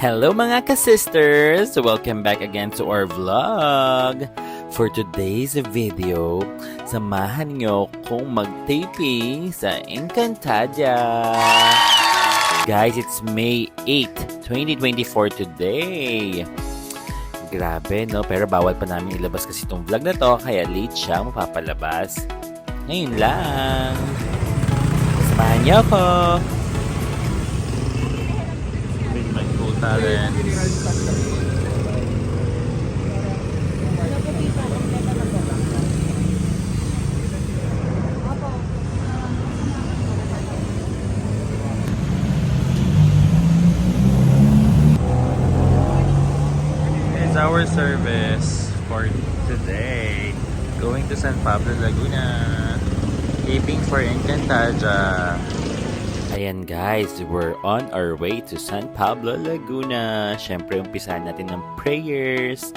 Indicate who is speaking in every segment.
Speaker 1: Hello mga ka-sisters! Welcome back again to our vlog! For today's video, samahan nyo kung mag-taping sa Encantadia! Guys, it's May 8, 2024 today! Grabe, no? Pero bawal pa namin ilabas kasi itong vlog na to, kaya late siya mapapalabas. Ngayon lang! Samahan niyo ako! With my cool talents. It's our service for today. Going to San Pablo, Laguna. Taping for Encantadia. Ayan guys, we're on our way to San Pablo, Laguna. Siyempre, umpisahan natin ng prayers.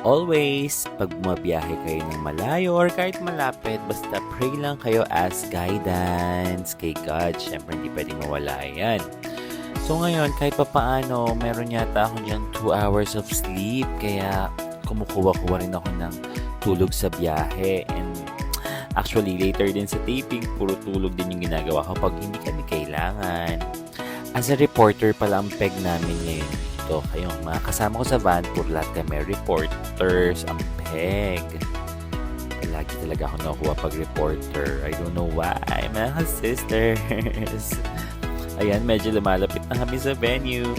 Speaker 1: Always, pag bumabiyahe kayo ng malayo or kahit malapit, basta pray lang kayo, ask guidance kay God. Siyempre, hindi pwedeng mawala yan. So ngayon, kahit pa paano, meron yata ako niyang 2 hours of sleep. Kaya kumukuha-kuha rin ako ng tulog sa biyahe. And actually, later din sa taping, puro tulog din yung ginagawa ko pag hindi kami kailangan. As a reporter pala ang peg namin ngayon dito. Kayong mga kasama ko sa van, puro lahat kami reporters, ang peg. Lagi talaga ako nakuha pag reporter. I don't know why, mga sisters. Ayan, medyo lumalapit na kami sa venue.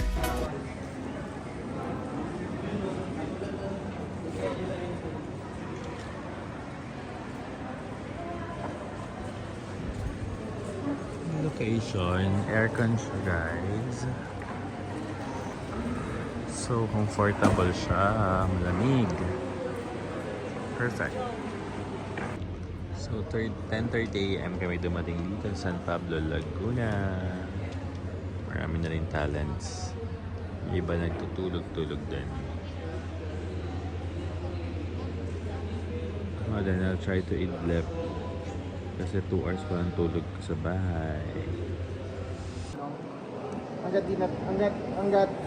Speaker 1: Location, aircon siya guys. So comfortable siya, malamig. Perfect. So 10:30 AM kami dumating dito sa San Pablo, Laguna. Marami na rin talents. Yung iba nagtutulog-tulog din. Then I'll try to eat left. Kasi 2 hours pa lang tulog sa bahay.
Speaker 2: Hanggat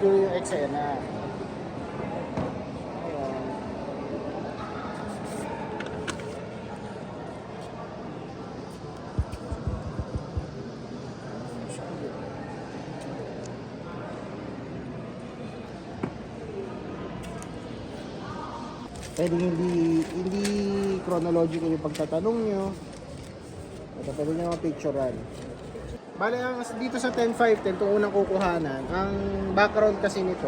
Speaker 2: yung eksena. Pwede hindi chronological yung pagtatanong nyo. Ito, pwede nyo mapicturean. Bale, dito sa 10.510, itong unang kukuhanan, ang background kasi nito,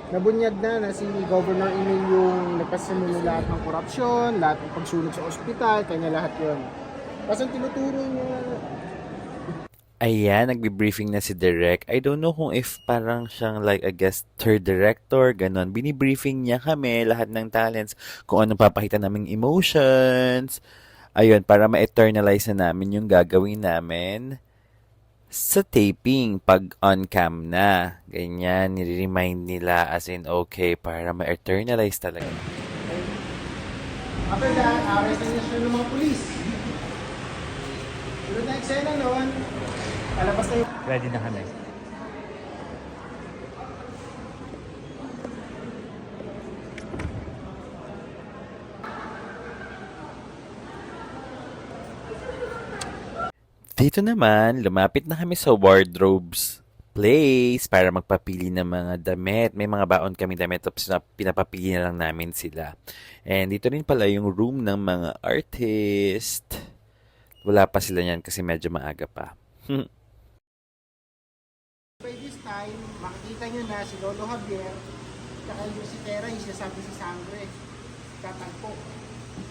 Speaker 2: nabunyag na si Governor Emil yung nagpasimula lahat ng korupsyon, lahat ng pagsunog sa ospital, kanya lahat yun. Tapos ang tinuturo niya.
Speaker 1: Ayan, nagbi-briefing na si Direk. I don't know kung if parang siyang like a guest third director, ganon. Bini-briefing niya kami, lahat ng talents, kung anong papakita naming emotions. Ayun, para ma-eternalize na namin yung gagawin namin sa taping pag on-cam na. Ganyan, nire-remind nila as in okay, para ma-eternalize talaga.
Speaker 2: After that, arrest na siya ng mga pulis. Pero na eksena noon, palabas na yung...
Speaker 1: Ready na kami. Dito naman, lumapit na kami sa wardrobes place para magpapili ng mga damit. May mga baon kami damit tapos pinapapili na lang namin sila. And dito rin pala yung room ng mga artist. Wala pa sila niyan kasi medyo maaga pa.
Speaker 2: By this time, makikita nyo na si Lolo Javier, saka yung si Tera, yung sinasabi si Sangre, tatalpo.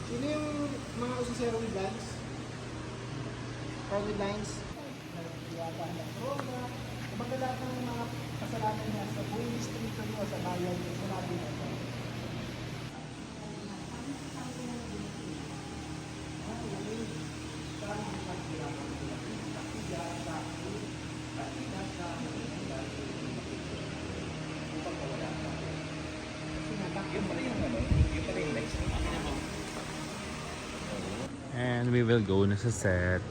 Speaker 2: Sino yung mga usisero with lines? With lines? Kumbaga lahat ng mga kasalanan niya sa buong distrito nyo, sa bayan nyo, sa labi na ito.
Speaker 1: And we will go na sa set.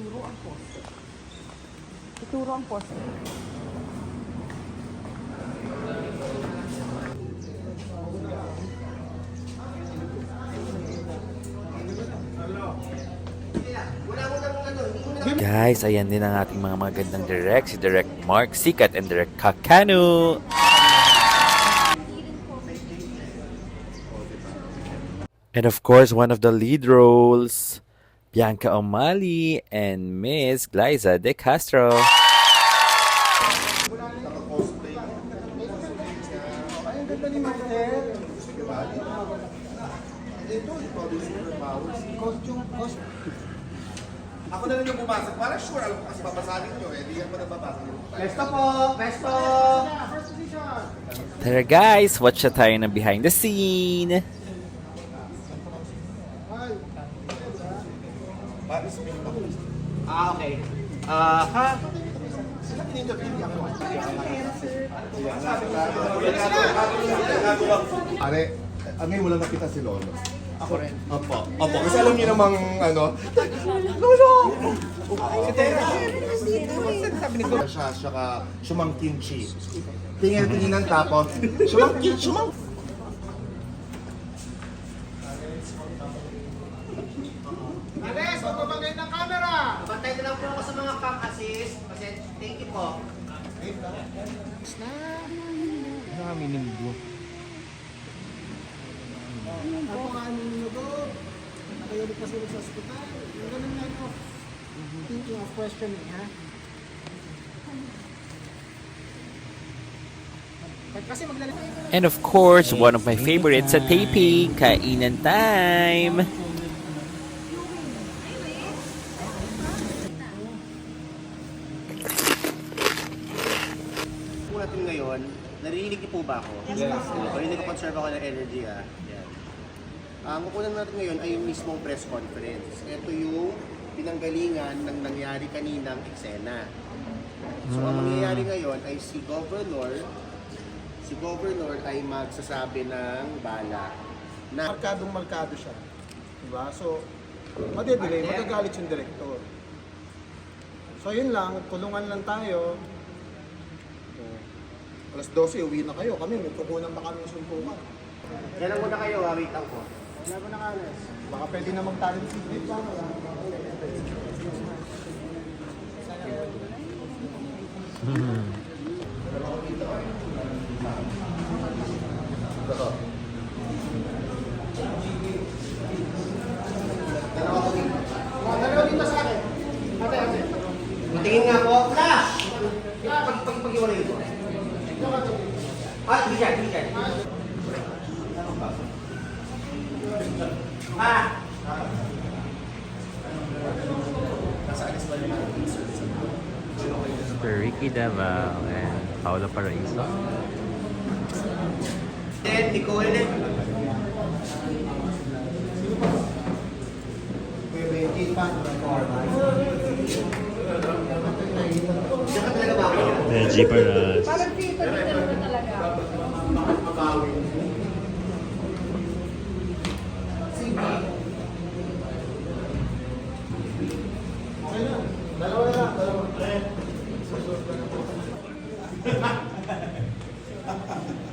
Speaker 3: Ituro ang post.
Speaker 1: Guys, ayan din ang ating mga magandang direct. Si Direct Mark Sikat and Direct Kakanu. And of course, one of the lead roles, Bianca O'Malley and Miss Glyza De Castro.
Speaker 2: Ay, ang ganda ni Martel. Costume.
Speaker 4: Ako na lang yung pumasok. Para sure, alam ko kasi babasagin nyo eh. Di yan pa nababasa nyo.
Speaker 2: Pesto po! Pesto! First position!
Speaker 1: Tara guys, watch na tayo ng behind the scene.
Speaker 2: Okay. Ha?
Speaker 4: Are, ngayon mo lang nakita si Lolo.
Speaker 2: Ako rin.
Speaker 4: Opo. Opo. Kasi alam niyo namang Lolo! Sabi ni Lolo. Siya, siyang kimchi. Tingin-tinginan tapos, siyang
Speaker 2: Ales, magbabagay ng camera!
Speaker 5: Bantay na lang po ako sa mga cam assist. Kasi thank you po.
Speaker 2: Ako nga ang minuto. Nakayalik pa sila sa ospital. Yung ganun na ito. Thinking of questioning, ha? Kasi maglalagay.
Speaker 1: And of course, one of my favorites sa taping, kainan time.
Speaker 5: Po natin ngayon, narinig niyo po ba ako? Yes. O hindi ko conserve ako ng energy ah. Yan. Ang kukunan natin ngayon ay yung mismong press conference. Ito yung pinanggalingan ng nangyari kaninang eksena. So ang mangyayari ngayon ay si Governor ay magsasabi ng bala na
Speaker 2: Markadong-markado siya. Diba? So, madedelay, magagalit yung director. So, yun lang. Tulungan lang tayo. Alas 12, uwi na kayo. Kami, may kukunan pa kami suntukan.
Speaker 5: Kaya lang muna kayo, wait lang po.
Speaker 2: Wala ko nakalas. Baka pwede na mag-talent feedback pa. Dalawa dito sa akin. Ate.
Speaker 5: Tingin nga po, flash! Pag-iwalay ito. Hindi dyan.
Speaker 1: Mr. Ricky Davao and Paolo Paraiso.
Speaker 5: Then, Nicole.
Speaker 2: Kuya Benji, paano ba?
Speaker 5: Diyan ka talaga ba?
Speaker 1: Benji Paras.
Speaker 3: Parang dito naman talaga.
Speaker 2: Dalawa na lang, dalawa.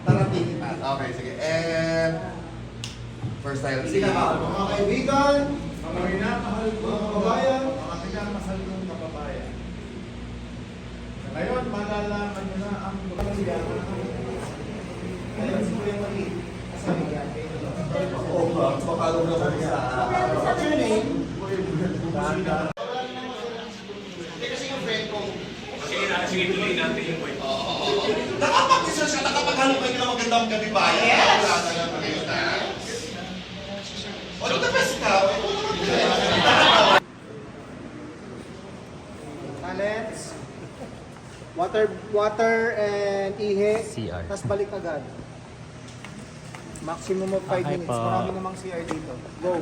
Speaker 4: Taratingin na. Okay, sige. And first time si
Speaker 2: Mga kaibigan, mga minamahal ko, mga kababayan,
Speaker 6: mga pinamahal kong kababayan. Ngayon, malalaman nyo na ang
Speaker 4: Papalo na kami sa...
Speaker 2: what's your name?
Speaker 4: Nakapag-research ka, nakapaghalukay ka ng magandang katibayan. Yes! Wala na lang ngayon, ha? O, the best ka.
Speaker 2: Talents, water and ihi,
Speaker 1: CR.
Speaker 2: tapos balik agad. Maximum of 5
Speaker 1: Okay
Speaker 2: minutes.
Speaker 1: po.
Speaker 2: Marami namang CR dito. Go.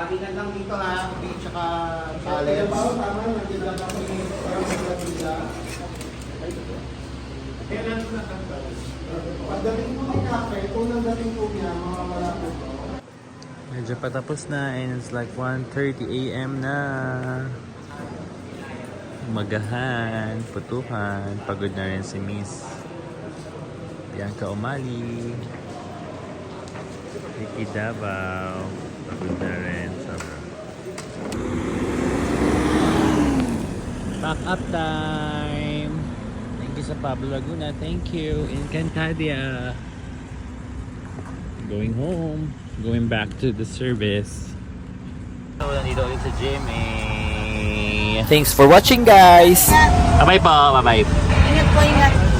Speaker 5: Tingnan lang dito ha.
Speaker 2: Tsaka talents. Tama, nandiyan lang kami. Pagdating mo ng kape, unang dating po niya, makawala po ito.
Speaker 1: Medyo patapos na and it's like 1:30 a.m. na. Magahan, putuhan, pagod na rin si Miss Bianca Umali. Ricky Davao, pagod na rin. Sobrang. Pack up time! Thank you sa Pablo Laguna. Thank you. Encantadia. Going home. Going back to the service. So, nandito ulit sa Jimmy. Thanks for watching, guys! Bye-bye po. Bye-bye.
Speaker 3: Ingat po, ingat.